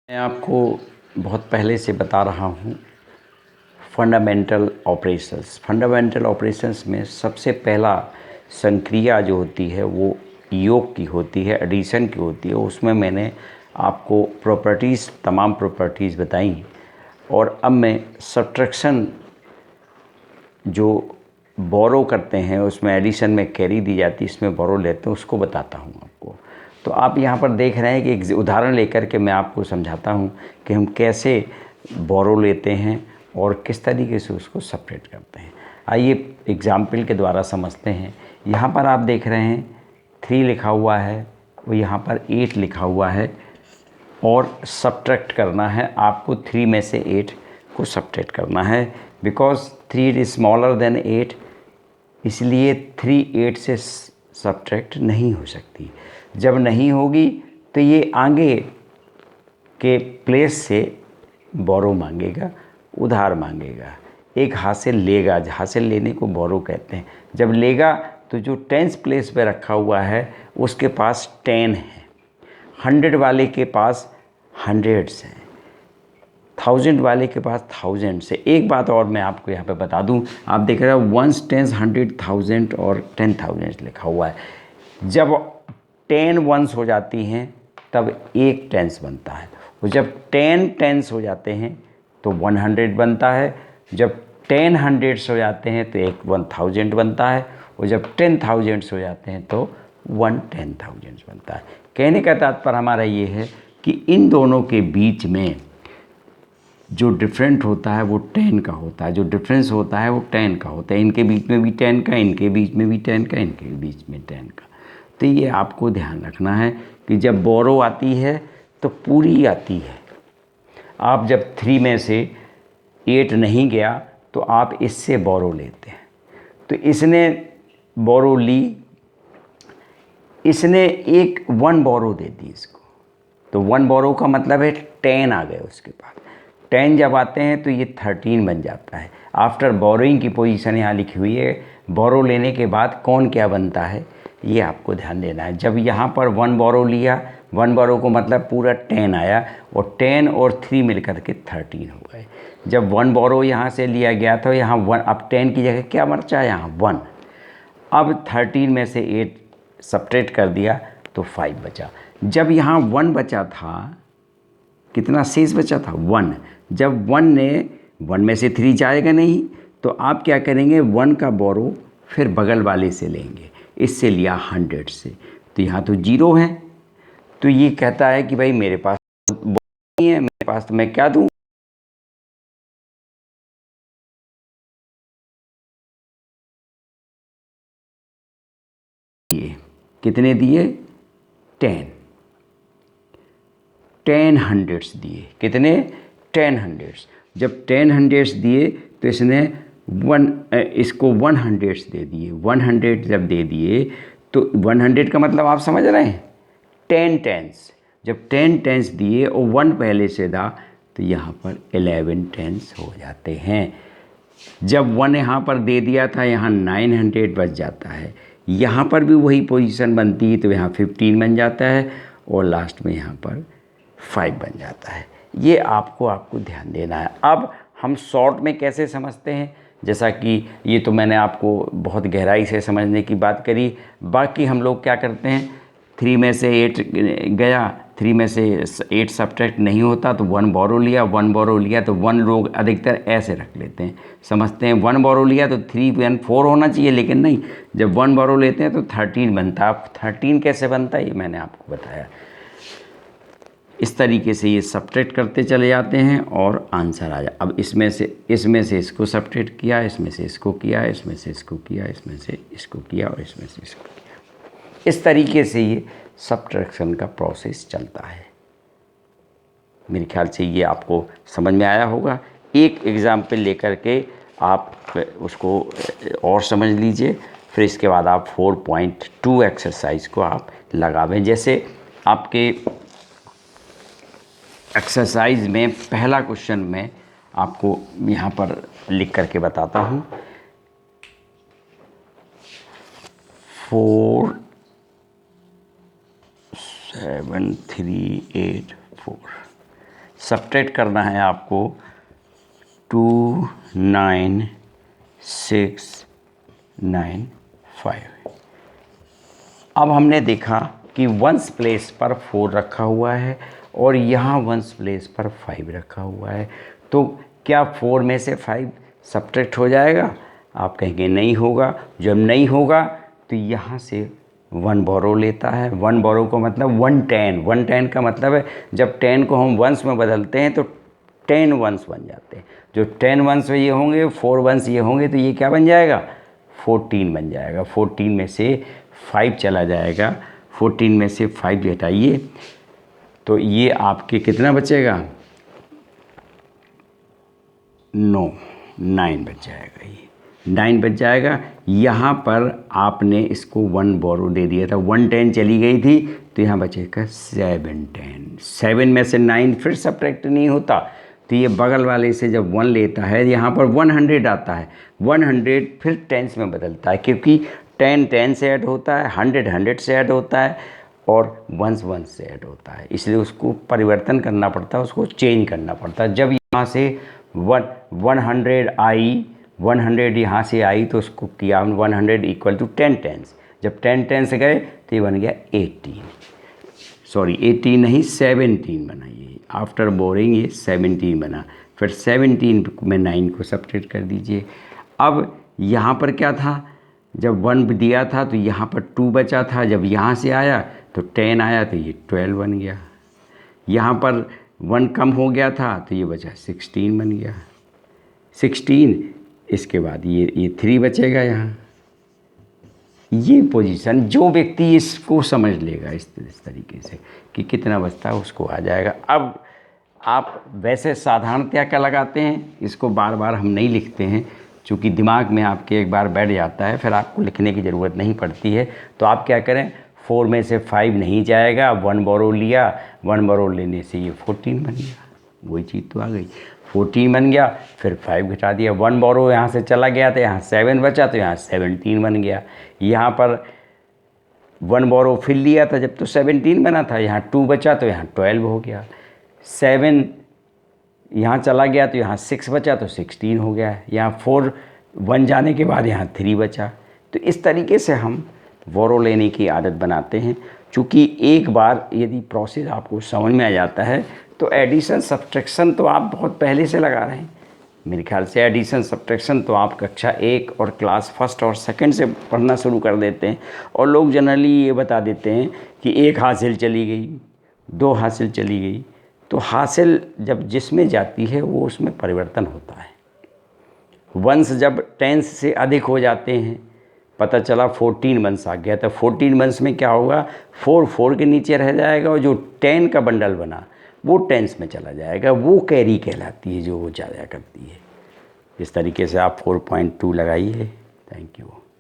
मैं आपको बहुत पहले से बता रहा हूँ फंडामेंटल ऑपरेशंस में सबसे पहला संक्रिया जो होती है वो योग की होती है, एडिशन की होती है। उसमें मैंने आपको तमाम प्रॉपर्टीज़ बताई और अब मैं सब्ट्रैक्शन जो बोरो करते हैं उसमें एडिशन में कैरी दी जाती है, इसमें बोरो लेते हैं, उसको बताता हूँ आपको। तो आप यहाँ पर देख रहे हैं कि एक उदाहरण लेकर के मैं आपको समझाता हूँ कि हम कैसे बोरो लेते हैं और किस तरीके से उसको सेपरेट करते हैं। आइए एग्जाम्पल के द्वारा समझते हैं। यहाँ पर आप देख रहे हैं 3 लिखा हुआ है और यहाँ पर 8 लिखा हुआ है और सब्ट्रैक्ट करना है आपको। 3 में से 8 को सब्ट्रैक्ट करना है बिकॉज 3 इज स्मॉलर देन 8, इसलिए 3 8 से सब्ट्रैक्ट नहीं हो सकती। जब नहीं होगी तो ये आगे के प्लेस से बोरो मांगेगा, उधार मांगेगा, एक हाथ से लेगा, हाथ से लेने को बोरो कहते हैं। जब लेगा तो जो टेंस प्लेस पे रखा हुआ है उसके पास 10 है, 100 वाले के पास 100s हैं, 1000 वाले के पास 1000 से। एक बात और मैं आपको यहाँ पे बता दूँ, आप देख रहे हो 1s 10s 100 1000 और 10,000 लिखा हुआ है। जब 10 1s हो जाती हैं तब एक टेंस बनता है, और जब 10 10s हो जाते हैं तो 100 बनता है। जब 10 100s हो जाते हैं तो एक 1000 बनता है, और जब 10,000s हो जाते हैं तो 1 10,000 बनता है। कहने का तात्पर्य हमारा ये है कि इन दोनों के बीच में जो डिफरेंट होता है वो 10 का होता है, जो डिफरेंस होता है वो 10 का होता है। इनके बीच में भी 10 का, इनके बीच में भी 10 का, इनके बीच में 10 का। तो ये आपको ध्यान रखना है कि जब बोरो आती है तो पूरी आती है। आप जब 3 में से 8 नहीं गया तो आप इससे बोरो लेते हैं। तो इसने बोरो ली, इसने एक 1 बोरो दे दी इसको, तो 1 बोरो का मतलब है 10 आ गए उसके पास। 10 जब आते हैं तो ये 13 बन जाता है। आफ्टर बोरोइंग की पोजीशन यहाँ लिखी हुई है। बोरो लेने के बाद कौन क्या बनता है ये आपको ध्यान देना है। जब यहाँ पर 1 बोरो लिया, 1 बोरो को मतलब पूरा 10 आया, और 10 और 3 मिलकर के 13 हो गए। जब 1 बोरो यहाँ से लिया गया था, यहाँ 1, अब 10 की जगह क्या बचा यहाँ 1। अब 13 में से 8 सब्ट्रैक्ट कर दिया तो 5 बचा। जब यहाँ 1 बचा था, कितना शेष बचा था 1। जब 1 ने 1 में से 3 जाएगा नहीं, तो आप क्या करेंगे 1 का बोरो फिर बगल वाले से लेंगे। इससे लिया 100 से, तो यहाँ तो 0 है। तो ये कहता है कि भाई मेरे पास नहीं है, मेरे पास तो मैं क्या दूँ। कितने दिए 10 100s दिए। कितने 10 100s। जब 10 100s दिए तो इसने इसको 100s दे दिए। 100 जब दे दिए तो 100 का मतलब आप समझ रहे हैं 10 10s। जब 10 10s दिए और 1 पहले से था तो यहाँ पर 11 10s हो जाते हैं। जब 1 यहाँ पर दे दिया था, यहाँ 900 बच जाता है। यहाँ पर भी वही पोजीशन बनती है, तो यहाँ 15 बन जाता है और लास्ट में यहाँ पर 5 बन जाता है। ये आपको ध्यान देना है। अब हम शॉर्ट में कैसे समझते हैं, जैसा कि ये तो मैंने आपको बहुत गहराई से समझने की बात करी। बाकी हम लोग क्या करते हैं, 3 में से 8 गया, 3 में से 8 सब्ट्रैक्ट नहीं होता तो 1 बोरो लिया, 1 बोरो लिया तो 1 लोग अधिकतर ऐसे रख लेते हैं, समझते हैं 1 बोरो लिया तो 3 1 4 होना चाहिए, लेकिन नहीं। जब 1 बोरो लेते हैं तो 13 बनता है। अब 13 कैसे बनता है ये मैंने आपको बताया। इस तरीके से ये सब्ट्रैक्ट करते चले जाते हैं और आंसर आ जाए। अब इसमें से इसको सब्ट्रैक्ट किया, इसमें से इसको किया, इसमें से इसको किया, इसमें से इसको किया और इसमें से इसको किया। इस तरीके से ये सब्ट्रैक्शन का प्रोसेस चलता है। मेरे ख्याल से ये आपको समझ में आया होगा। एक एग्जाम्पल लेकर के आप उसको और समझ लीजिए, फिर इसके बाद आप 4.2 एक्सरसाइज को आप लगावें। जैसे आपके एक्सरसाइज में पहला क्वेश्चन में आपको यहाँ पर लिख करके बताता हूँ। 4 7 3 8 4 सब्ट्रैक्ट करना है आपको 29695। अब हमने देखा कि वंस प्लेस पर 4 रखा हुआ है और यहाँ वंस प्लेस पर 5 रखा हुआ है, तो क्या 4 में से 5 सब्ट्रैक्ट हो जाएगा? आप कहेंगे नहीं होगा। जब नहीं होगा तो यहाँ से 1 बोरो लेता है। 1 बोरो का मतलब 110। 110 का मतलब है जब 10 को हम वंस में बदलते हैं तो 10 वंस बन जाते हैं। जो 10 वंस ये होंगे, 4 वंस ये होंगे, तो ये क्या बन जाएगा? 14 बन जाएगा। 14 में से 5 चला जाएगा। 14 में से 5 घटाइए तो ये आपके कितना बचेगा? 9 बच जाएगा। ये 9 बच जाएगा। यहाँ पर आपने इसको 1 बोरो दे दिया था, 110 चली गई थी, तो यहाँ बचेगा 710। 7 में से 9 फिर सब्ट्रैक्ट नहीं होता, तो ये बगल वाले से जब 1 लेता है, यहाँ पर 100 आता है। 100 फिर टेंस में बदलता है, क्योंकि 10 से ऐड होता है, 100 से ऐड होता है और 1 से ऐड होता है, इसलिए उसको परिवर्तन करना पड़ता है, उसको चेंज करना पड़ता है। जब यहाँ से 100 आई, 100 यहाँ से आई, तो उसको किया 100 इक्वल टू 10 टेंस। जब 10 टेंस गए तो ये बन गया 18 नहीं 17 बना। ये आफ्टर बोरिंग ये 17 बना। फिर 17 में 9 को सब्ट्रैक्ट कर दीजिए। अब यहाँ पर क्या था? जब 1 दिया था तो यहाँ पर 2 बचा था, जब यहाँ से आया तो 10 आया, तो ये 12 बन गया। यहाँ पर 1 कम हो गया था तो ये बचा 16 बन गया। 16, इसके बाद ये 3 बचेगा यहाँ। ये पोजीशन जो व्यक्ति इसको समझ लेगा इस तरीके से कि कितना बचता है, उसको आ जाएगा। अब आप वैसे साधारणतया क्या लगाते हैं, इसको बार बार हम नहीं लिखते हैं, चूँकि दिमाग में आपके एक बार बैठ जाता है, फिर आपको लिखने की ज़रूरत नहीं पड़ती है। तो आप क्या करें, 4 में से 5 नहीं जाएगा, 1 बोरो लिया, 1 बोरो लेने से ये 14 बन गया। वही चीज़ तो आ गई, 14 बन गया। फिर 5 घटा दिया, 1 बोरो यहाँ से चला गया तो यहाँ 7 बचा, तो यहाँ 17 बन गया। यहाँ पर 1 बोरो फिर लिया था जब, तो 17 बना था, यहाँ 2 बचा तो यहाँ 12 हो गया। 7 यहाँ चला गया तो यहाँ 6 बचा तो 16 हो गया। यहाँ 4 1 जाने के बाद यहाँ 3 बचा। तो इस तरीके से हम बोरो लेने की आदत बनाते हैं। चूँकि एक बार यदि प्रोसेस आपको समझ में आ जाता है तो एडिशन सब्ट्रैक्शन तो आप बहुत पहले से लगा रहे हैं। मेरे ख्याल से एडिशन सब्ट्रैक्शन तो आप कक्षा 1 और क्लास 1 और 2 से पढ़ना शुरू कर देते हैं। और लोग जनरली ये बता देते हैं कि 1 हासिल चली गई, 2 हासिल चली गई। तो हासिल जब जिसमें जाती है वो उसमें परिवर्तन होता है। वंस जब 10 से अधिक हो जाते हैं, पता चला 14 वंस आ गया, तो 14 वंस में क्या होगा, 4 के नीचे रह जाएगा और जो 10 का बंडल बना वो टेंस में चला जाएगा। वो कैरी कहलाती है जो वो जाया करती है। इस तरीके से आप 4.2 लगाइए। Thank you.